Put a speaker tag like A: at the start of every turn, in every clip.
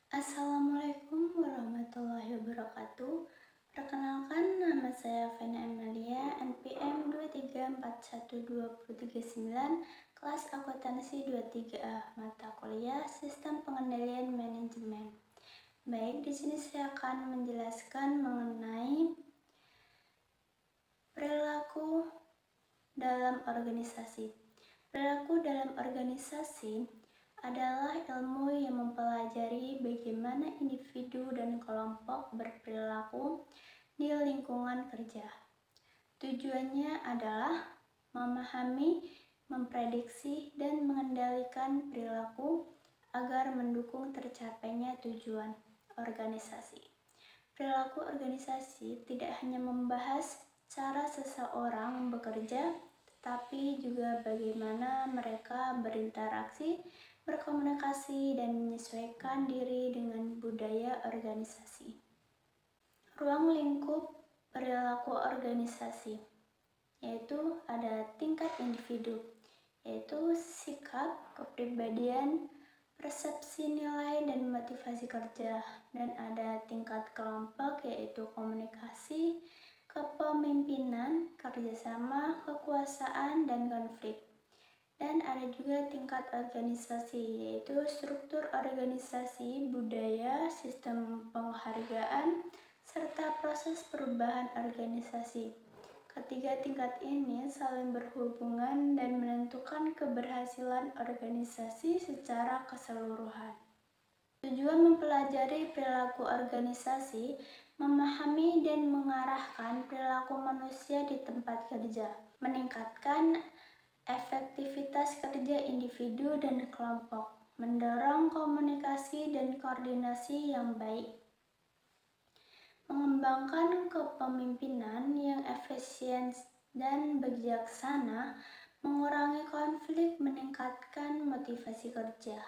A: Assalamualaikum warahmatullahi wabarakatuh. Perkenalkan, nama saya Vena Emilia, NPM 2341239, kelas akuntansi 23A, mata kuliah Sistem Pengendalian Manajemen. Baik, di sini saya akan menjelaskan mengenai perilaku dalam organisasi. Perilaku dalam organisasi adalah ilmu yang mempelajari bagaimana individu dan kelompok berperilaku di lingkungan kerja. Tujuannya adalah memahami, memprediksi, dan mengendalikan perilaku agar mendukung tercapainya tujuan organisasi. Perilaku organisasi tidak hanya membahas cara seseorang bekerja, tetapi juga bagaimana mereka berinteraksi, berkomunikasi, dan menyesuaikan diri dengan budaya organisasi. Ruang lingkup perilaku organisasi, yaitu ada tingkat individu, yaitu sikap, kepribadian, persepsi nilai, dan motivasi kerja. Dan ada tingkat kelompok, yaitu komunikasi, kepemimpinan, kerjasama, kekuasaan, dan konflik. Dan ada juga tingkat organisasi, yaitu struktur organisasi, budaya, sistem penghargaan, serta proses perubahan organisasi. Ketiga tingkat ini saling berhubungan dan menentukan keberhasilan organisasi secara keseluruhan. Tujuan mempelajari perilaku organisasi, memahami dan mengarahkan perilaku manusia di tempat kerja, meningkatkan efektivitas kerja individu dan kelompok, mendorong komunikasi dan koordinasi yang baik, mengembangkan kepemimpinan yang efisien dan bijaksana, mengurangi konflik, meningkatkan motivasi kerja.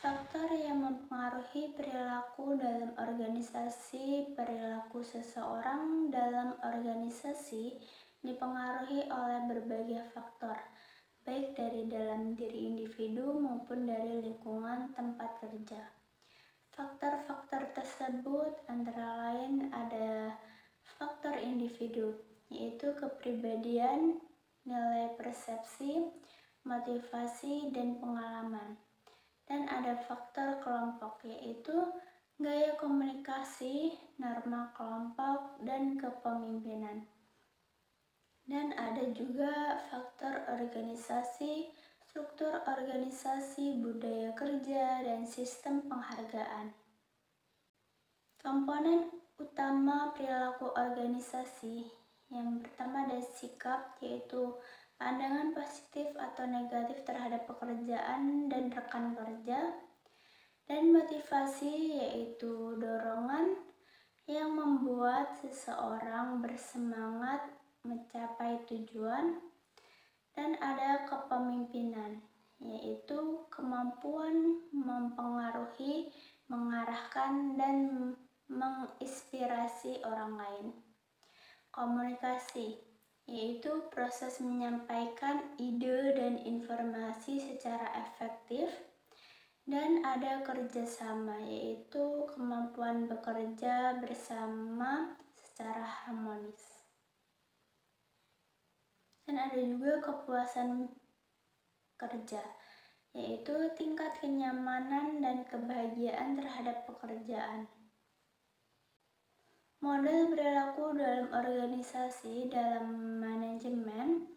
A: Faktor yang mempengaruhi perilaku dalam organisasi. Perilaku seseorang dalam organisasi dipengaruhi oleh berbagai faktor, baik dari dalam diri individu maupun dari lingkungan tempat kerja. Faktor-faktor tersebut antara lain ada faktor individu, yaitu kepribadian, nilai persepsi, motivasi, dan pengalaman. Dan ada faktor kelompok, yaitu gaya komunikasi, norma kelompok, dan kepemimpinan. Dan ada juga faktor organisasi, struktur organisasi, budaya kerja, dan sistem penghargaan. Komponen utama perilaku organisasi, yang pertama ada sikap, yaitu pandangan positif atau negatif terhadap pekerjaan dan rekan kerja. Dan motivasi, yaitu dorongan yang membuat seseorang bersemangat mencapai tujuan. Dan ada kepemimpinan, yaitu kemampuan mempengaruhi, mengarahkan, dan menginspirasi orang lain. Komunikasi, yaitu proses menyampaikan ide dan informasi secara efektif. Dan ada kerjasama, yaitu kemampuan bekerja bersama secara harmonis. Dan ada juga kepuasan kerja, yaitu tingkat kenyamanan dan kebahagiaan terhadap pekerjaan. Model perilaku dalam organisasi. Dalam manajemen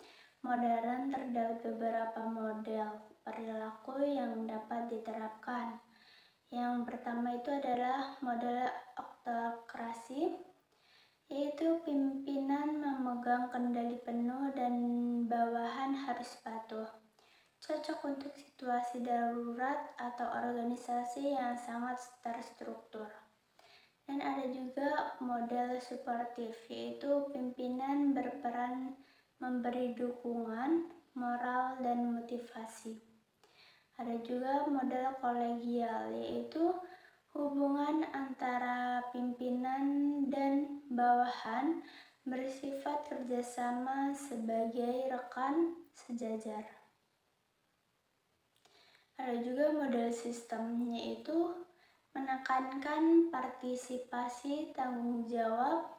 A: modern terdapat beberapa model perilaku yang dapat diterapkan. Yang pertama itu adalah model oktokrasi, yaitu pimpinan memegang kendali penuh dan bawahan harus patuh. Cocok untuk situasi darurat atau organisasi yang sangat terstruktur. Dan ada juga model suportif, yaitu pimpinan berperan memberi dukungan, moral, dan motivasi. Ada juga model kolegial, yaitu hubungan antara pimpinan dan bawahan bersifat kerjasama sebagai rekan sejajar. Ada juga model sistem, yaitu menekankan partisipasi, tanggung jawab,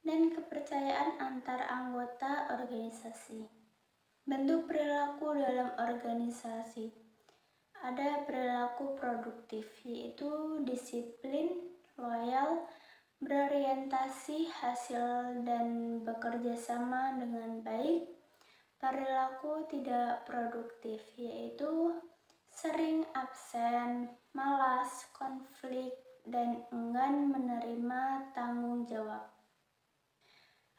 A: dan kepercayaan antar anggota organisasi. Bentuk perilaku dalam organisasi. Ada perilaku produktif, yaitu disiplin, loyal, berorientasi hasil dan bekerja sama dengan baik. Perilaku tidak produktif, yaitu sering absen, malas, konflik, dan enggan menerima tanggung jawab.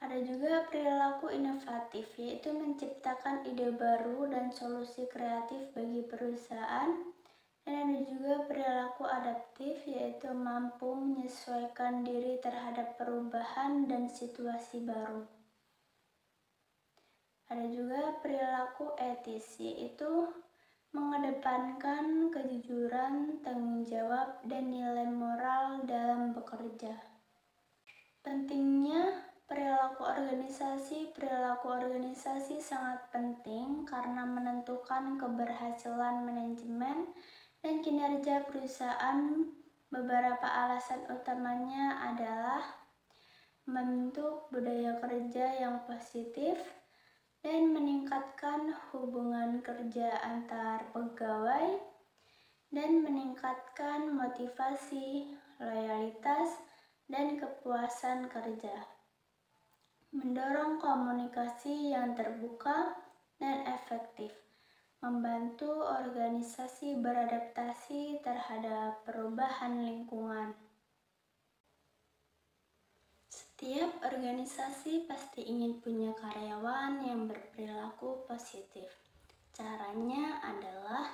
A: Ada juga perilaku inovatif, yaitu menciptakan ide baru dan solusi kreatif bagi perusahaan. Dan ada juga perilaku adaptif, yaitu mampu menyesuaikan diri terhadap perubahan dan situasi baru. Ada juga perilaku etis, yaitu mengedepankan kejujuran, tanggung jawab, dan nilai moral dalam bekerja. Pentingnya perilaku organisasi sangat penting karena menentukan keberhasilan manajemen dan kinerja perusahaan. Beberapa alasan utamanya adalah membentuk budaya kerja yang positif dan meningkatkan hubungan kerja antar pegawai dan meningkatkan motivasi, loyalitas, dan kepuasan kerja. Mendorong komunikasi yang terbuka dan efektif, membantu organisasi beradaptasi terhadap perubahan lingkungan. Setiap organisasi pasti ingin punya karyawan yang berperilaku positif. Caranya adalah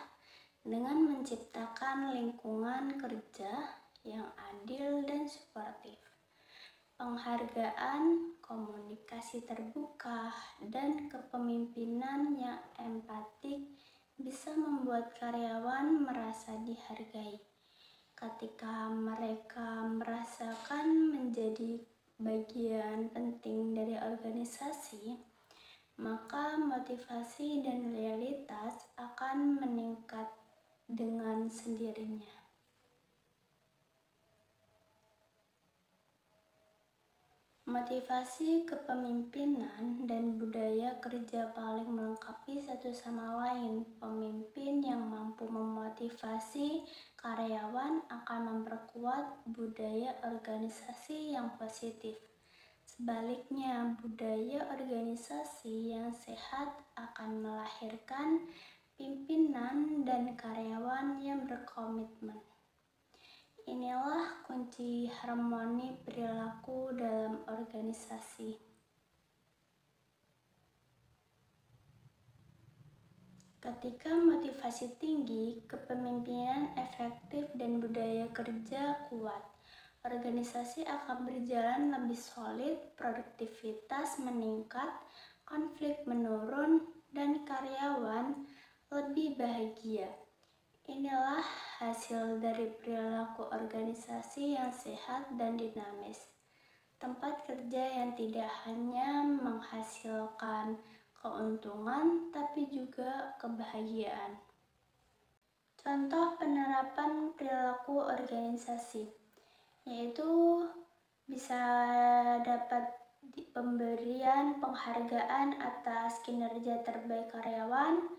A: dengan menciptakan lingkungan kerja yang adil dan suportif. Penghargaan, komunikasi terbuka, dan kepemimpinan yang empatik bisa membuat karyawan merasa dihargai. Ketika mereka merasakan menjadi bagian penting dari organisasi, maka motivasi dan loyalitas akan meningkat dengan sendirinya. Motivasi kepemimpinan dan budaya kerja paling melengkapi satu sama lain. Pemimpin yang mampu memotivasi karyawan akan memperkuat budaya organisasi yang positif. Sebaliknya, budaya organisasi yang sehat akan melahirkan pimpinan dan karyawan yang berkomitmen. Inilah kunci harmoni perilaku dalam organisasi. Ketika motivasi tinggi, kepemimpinan efektif, dan budaya kerja kuat, organisasi akan berjalan lebih solid, produktivitas meningkat, konflik menurun, dan karyawan lebih bahagia. Inilah hasil dari perilaku organisasi yang sehat dan dinamis. Tempat kerja yang tidak hanya menghasilkan keuntungan, tapi juga kebahagiaan. Contoh penerapan perilaku organisasi, yaitu bisa dapat pemberian penghargaan atas kinerja terbaik karyawan,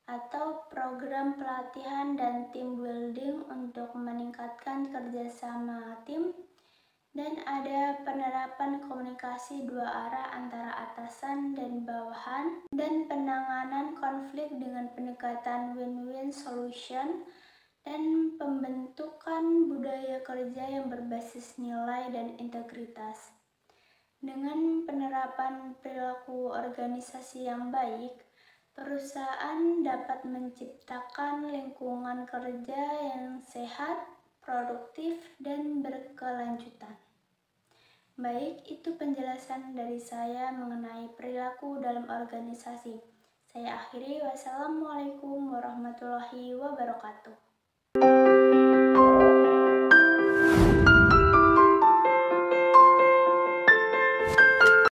A: atau program pelatihan dan team building untuk meningkatkan kerjasama tim, dan ada penerapan komunikasi dua arah antara atasan dan bawahan, dan penanganan konflik dengan pendekatan win-win solution, dan pembentukan budaya kerja yang berbasis nilai dan integritas. Dengan penerapan perilaku organisasi yang baik, perusahaan dapat menciptakan lingkungan kerja yang sehat, produktif, dan berkelanjutan. Baik, itu penjelasan dari saya mengenai perilaku dalam organisasi. Saya akhiri, wassalamualaikum warahmatullahi wabarakatuh.